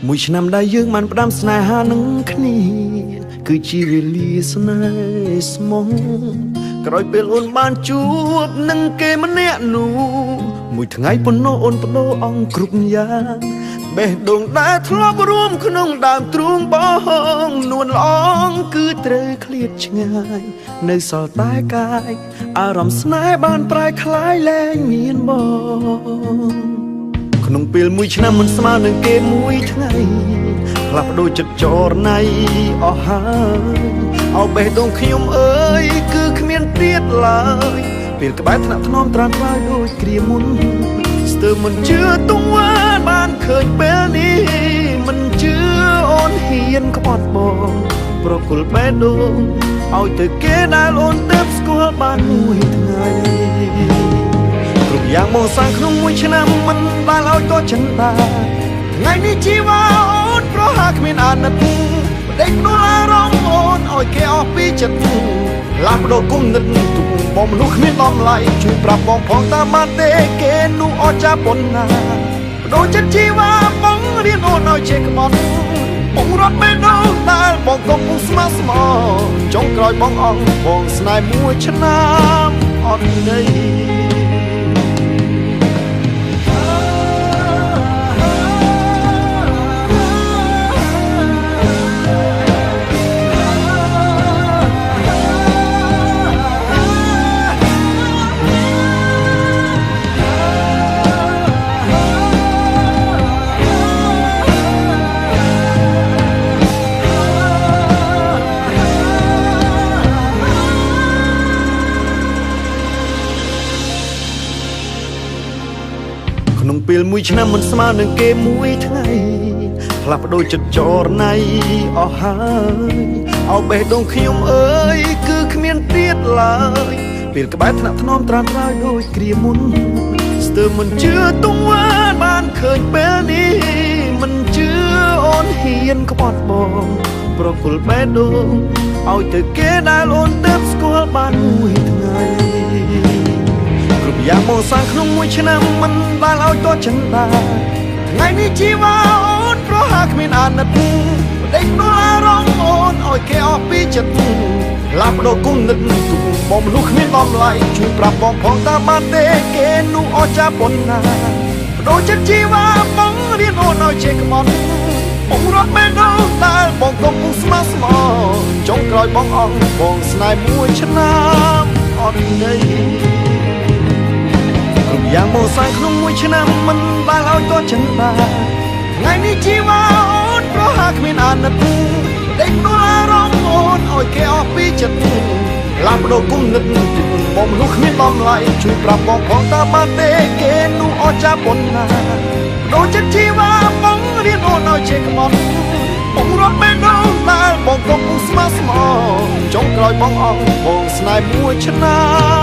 មួយឆ្នាំដែលយើងបានផ្ដាំស្នេហានឹងគ្នាគឺជាវេលាស្នេហ៍ស្មងក្រោយពេលអូនបានជួបនឹងគេម្នាក់នោះមួយថ្ងៃប៉ុណ្ណោះអូនបដូរអង្គគ្រប់យ៉ាងបេះដូងដែលធ្លាប់រួមក្នុងដើមទ្រូងបងនួនល្អងគឺត្រូវឃ្លាតឆ្ងាយនៅសល់តែកាយអារម្មណ៍ស្នេហ៍បានប្រែคล้ายលែងមានបងក្នុងពេលមួយឆ្នាំមិនស្មើនឹងគេមួយថ្ងៃផ្លាស់ប្ដូរចិត្តចរណៃអស់ហើយអោបេះដូងខ្ញុំអើយគឺគ្មានទៀតឡើយពេលក្បែរថ្នាក់ថ្នមត្រាំត្រាយដូចគ្រាមុនស្ទើរមិនជឿទង្វើបានឃើញពេលនេះមិនជឿអូនហ៊ានក្បត់បងប្រគល់បេះដូងឲ្យទៅគេដែលអូនទៅស្គាល់បានមួយថ្ងៃគ្រប់យ៉ាងមកសាំងក្នុងមួយឆ្នាំមិនដែលឲ្យតចិនតាថ្ងៃនេះជីវ៉ាអូនប្រហាគ្មានអាណិតបដិញអារម្មណ៍អូនឲ្យគេអស់ពីចិត្តឡាប់ដោគុំនិតទុកបងមនុស្សគ្មានតម្លៃជួយប្រាប់បងផងតាមបានទេគេនោះអត់ចាប់ប៉ុណ្ណាបដូរចិត្តជីវ៉ាបងរៀនអូនឲ្យចេះក្បត់បងរត់បេះដូងដែលបងកំពុងស្មោះស្មោះចុងក្រោយបងអងបងស្នេហ៍មួយឆ្នាំអត់ន័យក្នុងពេលមួយឆ្នាំមិនស្មើនឹងគេមួយថ្ងៃផ្លាស់ប្ដូរចិត្តចរណៃអស់ហើយអោបេះដូងខ្ញុំអើយគឺគ្មានទៀតឡើយពេលក្បែរថ្នាក់ថ្នមត្រាំត្រាយដូចគ្រាមុនស្ទើរមិនជឿទង្វើបានឃើញពេលនេះមិនជឿអូនហ៊ានក្បត់បងប្រគល់បេះដូងឲ្យទៅគេដែលអូនទៅស្គាល់បានមួយថ្ងៃគ្រប់យ៉ាងមកសាំងក្នុងមួយឆ្នាំមិនដែលឲ្យតចិនតាថ្ងៃនេះជីវ៉ាអូនប្រហាគ្មានអាណិតបដិញអារម្មណ៍អូនឲ្យគេអស់ពីចិត្តឡាប់ដោគុំនិតទុកបងមនុស្សគ្មានតម្លៃជួយប្រាប់បងផងតាមបានទេគេនោះអត់ចាប់ប៉ុណ្ណាបដូរចិត្តជីវ៉ាបងរៀនអូនឲ្យចេះក្បត់បងរត់បេះដូងដែលបងកំពុងស្មោះស្មោះចុងក្រោយបងអងបងស្នេហ៍មួយឆ្នាំអត់ន័យយ៉ាងមកសាំងក្នុងមួយឆ្នាំមិនដែលឲ្យតចិនតាថ្ងៃនេះជីវ៉ាអូនប្រហាគ្មានអាណិតបដិញអារម្មណ៍អូនឲ្យគេអស់ពីចិត្តឡាប់ដោគុំនិតបងមនុស្សគ្មានតម្លៃជួយប្រាប់បងផងតាមបានទេគេនោះអត់ចាប់ប៉ុណ្ណាបដូរចិត្តជីវ៉ាបងរៀនអូនឲ្យចេះក្បត់បងរត់បេះដូងដែលបងកំពុងស្មោះស្មោះចុងក្រោយបងអងបងស្នេហ៍មួយឆ្នាំ